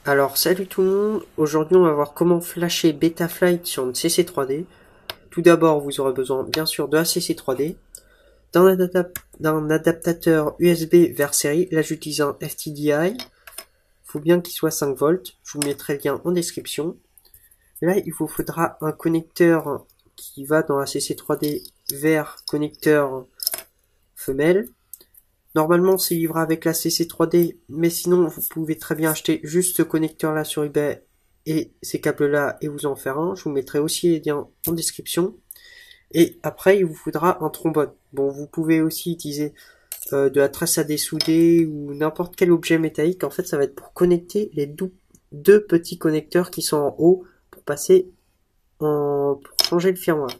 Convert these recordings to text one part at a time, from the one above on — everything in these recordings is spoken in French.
Alors salut tout le monde, aujourd'hui on va voir comment flasher Betaflight sur une CC3D. Tout d'abord vous aurez besoin bien sûr de la CC3D, d'un adaptateur USB vers série, là j'utilise un FTDI, il faut bien qu'il soit 5 volts, je vous mettrai le lien en description. Là il vous faudra un connecteur qui va dans la CC3D vers connecteur femelle. Normalement, c'est livré avec la CC3D, mais sinon, vous pouvez très bien acheter juste ce connecteur-là sur eBay et ces câbles-là et vous en faire un. Je vous mettrai aussi les liens en description. Et après, il vous faudra un trombone. Bon, vous pouvez aussi utiliser de la tresse à dessouder ou n'importe quel objet métallique. En fait, ça va être pour connecter les deux petits connecteurs qui sont en haut pour pour changer le firmware.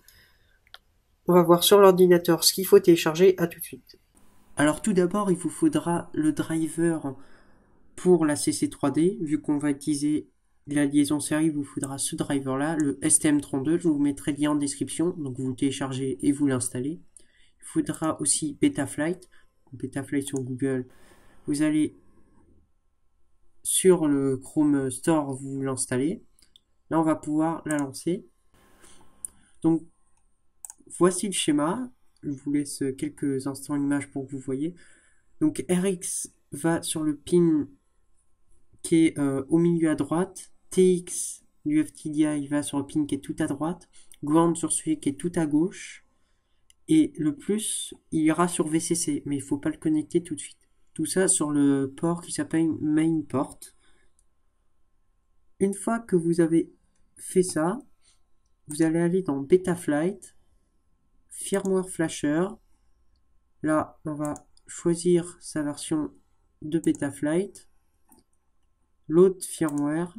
On va voir sur l'ordinateur ce qu'il faut télécharger. À tout de suite. Alors tout d'abord, il vous faudra le driver pour la CC3D. Vu qu'on va utiliser la liaison série, il vous faudra ce driver-là, le STM32. Je vous mettrai le lien en description. Donc vous le téléchargez et vous l'installez. Il faudra aussi Betaflight. Betaflight sur Google. Vous allez sur le Chrome Store, vous l'installez. Là, on va pouvoir la lancer. Donc voici le schéma. Je vous laisse quelques instants l'image pour que vous voyez. Donc RX va sur le pin qui est au milieu à droite. TX du FTDI va sur le pin qui est tout à droite. Ground sur celui qui est tout à gauche. Et le plus, il ira sur VCC, mais il ne faut pas le connecter tout de suite. Tout ça sur le port qui s'appelle Main Port. Une fois que vous avez fait ça, vous allez aller dans Betaflight, Firmware Flasher. Là, on va choisir sa version de Betaflight, l'autre firmware.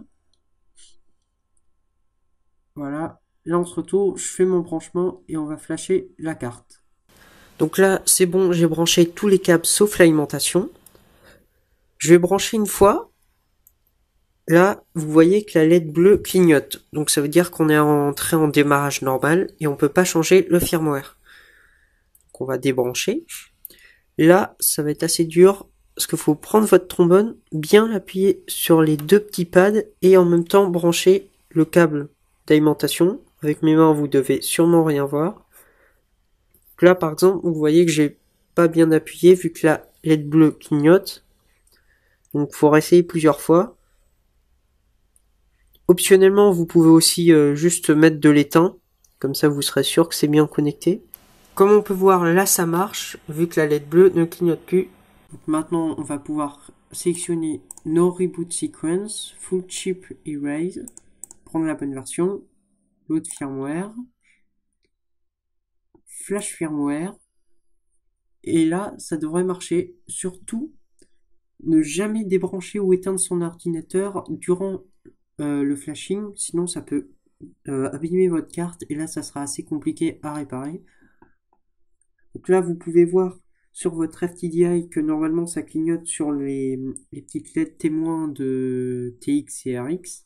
Voilà, là on se retrouve, je fais mon branchement et on va flasher la carte. Donc là, c'est bon, j'ai branché tous les câbles sauf l'alimentation. Je vais brancher une fois. Là, vous voyez que la LED bleue clignote. Donc ça veut dire qu'on est entré en démarrage normal et on peut pas changer le firmware. Donc on va débrancher. Là, ça va être assez dur parce qu'il faut prendre votre trombone, bien l'appuyer sur les deux petits pads et en même temps brancher le câble d'alimentation. Avec mes mains, vous devez sûrement rien voir. Donc là, par exemple, vous voyez que j'ai pas bien appuyé vu que la LED bleue clignote. Donc, il faut réessayer plusieurs fois. Optionnellement, vous pouvez aussi juste mettre de l'étain. Comme ça, vous serez sûr que c'est bien connecté. Comme on peut voir, là, ça marche, vu que la LED bleue ne clignote plus. Donc maintenant, on va pouvoir sélectionner No Reboot Sequence, Full Chip Erase, prendre la bonne version, l'autre firmware, Flash Firmware, et là, ça devrait marcher. Surtout, ne jamais débrancher ou éteindre son ordinateur durant le flashing, sinon ça peut abîmer votre carte, et là, ça sera assez compliqué à réparer. Donc là, vous pouvez voir sur votre FTDI que normalement ça clignote sur les petites LED témoins de TX et RX.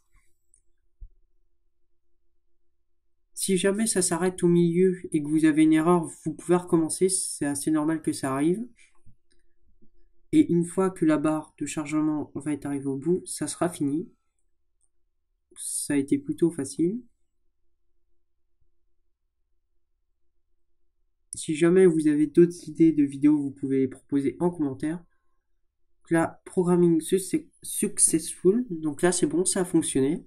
Si jamais ça s'arrête au milieu et que vous avez une erreur, vous pouvez recommencer, c'est assez normal que ça arrive. Et une fois que la barre de chargement va être arrivée au bout, ça sera fini. Ça a été plutôt facile. Si jamais vous avez d'autres idées de vidéos, vous pouvez les proposer en commentaire. Là, programming successful. Donc là, c'est bon, ça a fonctionné.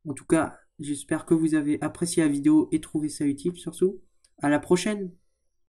En tout cas, j'espère que vous avez apprécié la vidéo et trouvé ça utile surtout. À la prochaine!